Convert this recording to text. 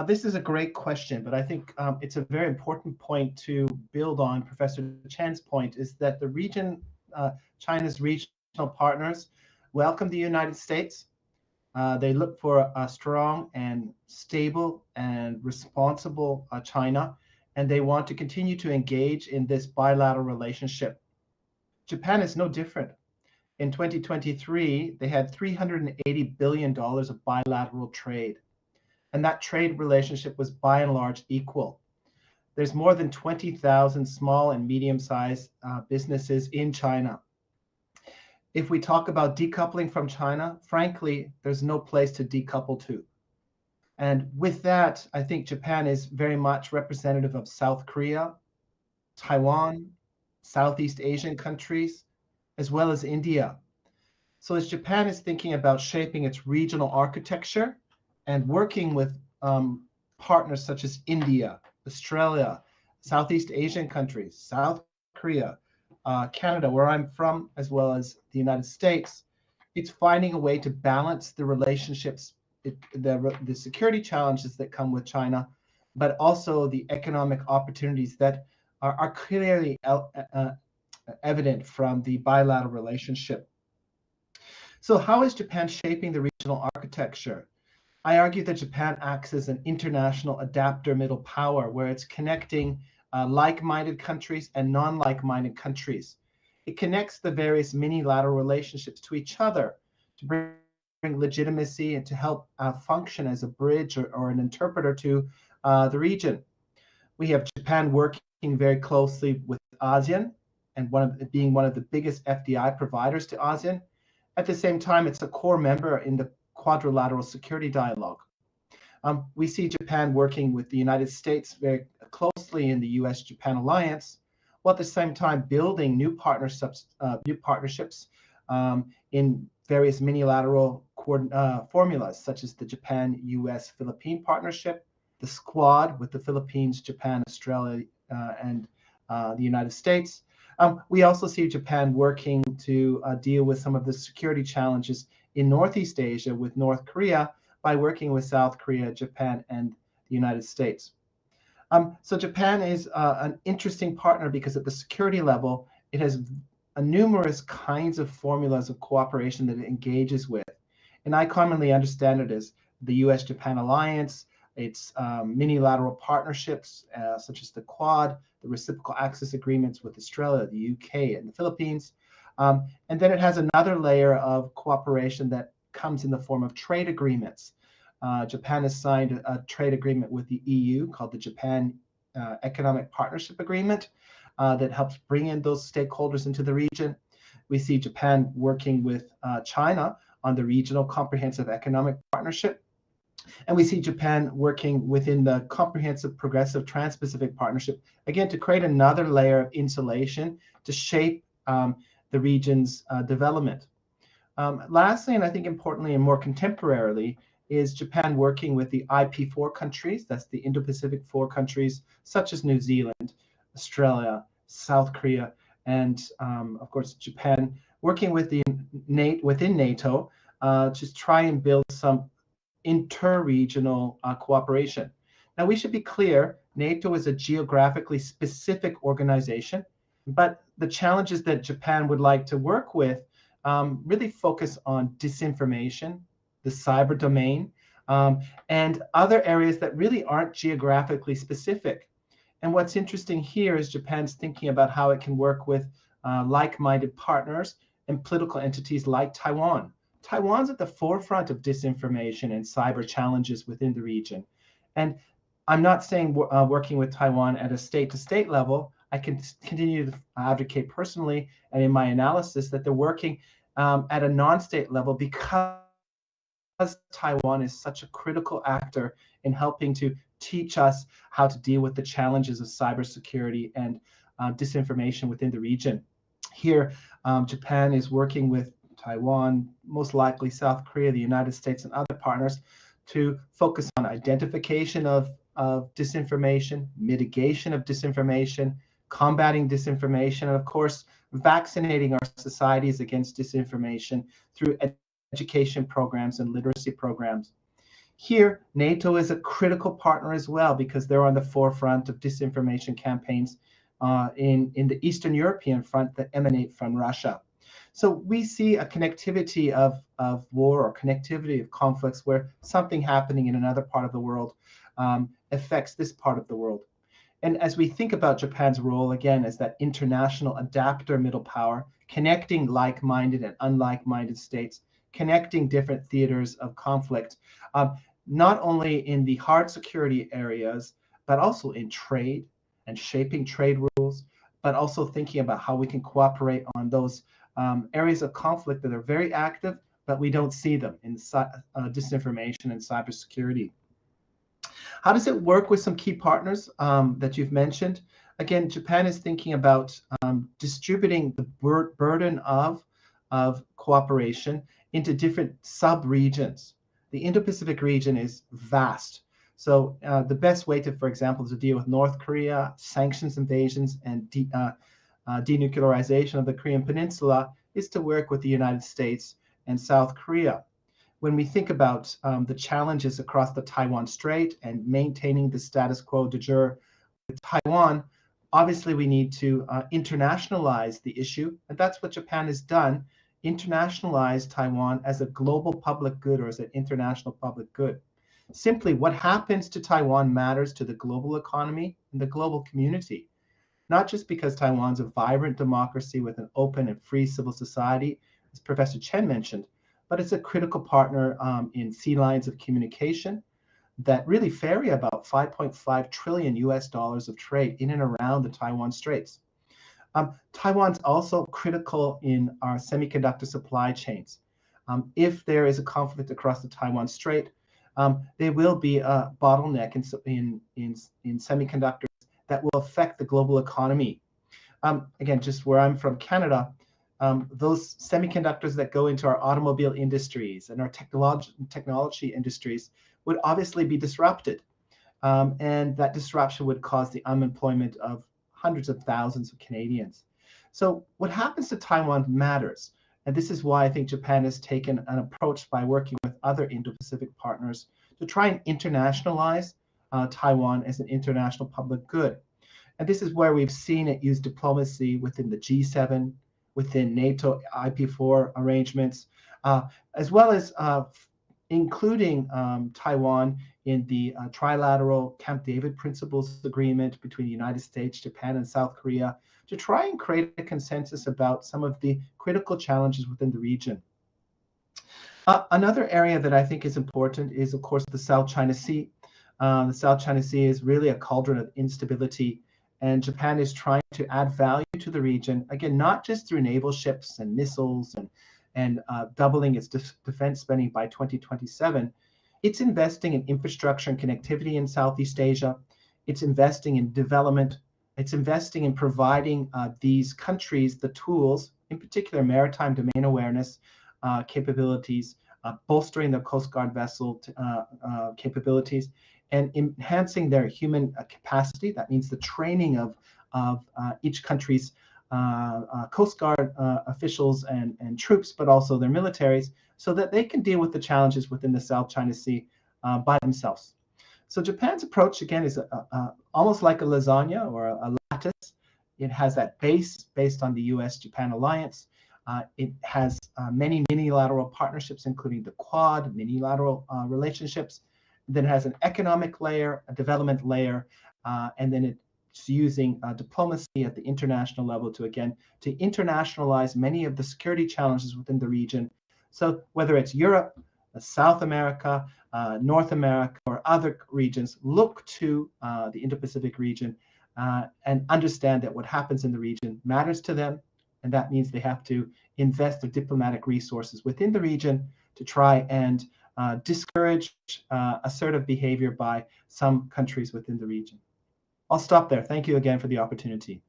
This is a great question, but I think it's a very important point to build on Professor Chen's point, is that the region, China's regional partners, welcome the United States. They look for a strong and stable and responsible China, and they want to continue to engage in this bilateral relationship. Japan is no different. In 2023, they had $380 billion of bilateral trade, and that trade relationship was by and large equal. There's more than 20,000 small and medium-sized businesses in China. If we talk about decoupling from China, frankly, there's no place to decouple to. And with that, I think Japan is very much representative of South Korea, Taiwan, Southeast Asian countries, as well as India. So as Japan is thinking about shaping its regional architecture and working with partners such as India, Australia, Southeast Asian countries, South Korea, Canada, where I'm from, as well as the United States, it's finding a way to balance the relationships, the security challenges that come with China, but also the economic opportunities that are clearly evident from the bilateral relationship. So how is Japan shaping the regional architecture? I argue that Japan acts as an international adapter middle power, where it's connecting like-minded countries and non-like-minded countries. It connects the various mini-lateral relationships to each other to bring legitimacy and to help function as a bridge or an interpreter to the region. We have Japan working very closely with ASEAN and being one of the biggest FDI providers to ASEAN. At the same time, it's a core member in the quadrilateral security dialogue. We see Japan working with the United States very closely in the US-Japan alliance, while at the same time building new partnerships in various minilateral formulas, such as the Japan-US-Philippine partnership, the Squad with the Philippines, Japan, Australia, and the United States. We also see Japan working to deal with some of the security challenges in Northeast Asia with North Korea by working with South Korea, Japan, and the United States. So Japan is an interesting partner because at the security level, it has numerous kinds of formulas of cooperation that it engages with. And I commonly understand it as the US-Japan alliance, its minilateral partnerships, such as the Quad, the reciprocal access agreements with Australia, the UK, and the Philippines. And then it has another layer of cooperation that comes in the form of trade agreements. Japan has signed a trade agreement with the EU called the Japan Economic Partnership Agreement that helps bring in those stakeholders into the region. We see Japan working with China on the Regional Comprehensive Economic Partnership. And we see Japan working within the Comprehensive Progressive Trans-Pacific Partnership, again, to create another layer of insulation to shape the region's development. Lastly, and I think importantly and more contemporarily, is Japan working with the IP4 countries, that's the Indo-Pacific 4 countries, such as New Zealand, Australia, South Korea, and of course, Japan, working with within NATO to try and build some inter-regional cooperation. Now, we should be clear, NATO is a geographically specific organization, but the challenges that Japan would like to work with really focus on disinformation, the cyber domain, and other areas that really aren't geographically specific. And what's interesting here is Japan's thinking about how it can work with like-minded partners and political entities like Taiwan. Taiwan's at the forefront of disinformation and cyber challenges within the region. And I'm not saying working with Taiwan at a state-to-state level. I can continue to advocate personally and in my analysis that they're working at a non-state level because Taiwan is such a critical actor in helping to teach us how to deal with the challenges of cybersecurity and disinformation within the region. Here, Japan is working with Taiwan, most likely South Korea, the United States, and other partners to focus on identification of disinformation, mitigation of disinformation, combating disinformation, and of course, vaccinating our societies against disinformation through education programs and literacy programs. Here, NATO is a critical partner as well because they're on the forefront of disinformation campaigns in the Eastern European front that emanate from Russia. So we see a connectivity of war or connectivity of conflicts where something happening in another part of the world affects this part of the world. And as we think about Japan's role, again, as that international adapter middle power, connecting like-minded and unlike-minded states, connecting different theaters of conflict, not only in the hard security areas, but also in trade and shaping trade rules, but also thinking about how we can cooperate on those areas of conflict that are very active, but we don't see them in disinformation and cybersecurity. How does it work with some key partners that you've mentioned? Again, Japan is thinking about distributing the burden of cooperation into different sub-regions. The Indo-Pacific region is vast. So the best way to, for example, to deal with North Korea, sanctions invasions, and denuclearization of the Korean Peninsula is to work with the United States and South Korea. When we think about the challenges across the Taiwan Strait and maintaining the status quo de jure with Taiwan, obviously we need to internationalize the issue, and that's what Japan has done, internationalize Taiwan as a global public good or as an international public good. Simply, what happens to Taiwan matters to the global economy and the global community, not just because Taiwan's a vibrant democracy with an open and free civil society, as Professor Chen mentioned, but it's a critical partner in sea lines of communication that really ferry about 5.5 trillion US dollars of trade in and around the Taiwan Straits. Taiwan's also critical in our semiconductor supply chains. If there is a conflict across the Taiwan Strait, there will be a bottleneck in semiconductors that will affect the global economy. Again, just where I'm from, Canada, those semiconductors that go into our automobile industries and our technology industries would obviously be disrupted. And that disruption would cause the unemployment of hundreds of thousands of Canadians. So what happens to Taiwan matters. And this is why I think Japan has taken an approach by working with other Indo-Pacific partners to try and internationalize Taiwan as an international public good. And this is where we've seen it use diplomacy within the G7, within NATO IP4 arrangements, as well as including Taiwan in the trilateral Camp David Principles Agreement between the United States, Japan, and South Korea to try and create a consensus about some of the critical challenges within the region. Another area that I think is important is, of course, the South China Sea. The South China Sea is really a cauldron of instability, and Japan is trying to add value to the region, again, not just through naval ships and missiles and doubling its defense spending by 2027. It's investing in infrastructure and connectivity in Southeast Asia. It's investing in development. It's investing in providing these countries the tools, in particular maritime domain awareness capabilities, bolstering their Coast Guard vessel capabilities, and enhancing their human capacity. That means the training of each country's Coast Guard officials and troops, but also their militaries, so that they can deal with the challenges within the South China Sea by themselves. So Japan's approach, again, is almost like a lasagna or a lattice. It has that base based on the US-Japan alliance. It has many unilateral partnerships, including the Quad, unilateral relationships. Then it has an economic layer, a development layer, and then it's using diplomacy at the international level to internationalize many of the security challenges within the region. So whether it's Europe, South America, North America, or other regions, look to the Indo-Pacific region and understand that what happens in the region matters to them. And that means they have to invest their diplomatic resources within the region to try and discourage assertive behavior by some countries within the region. I'll stop there. Thank you again for the opportunity.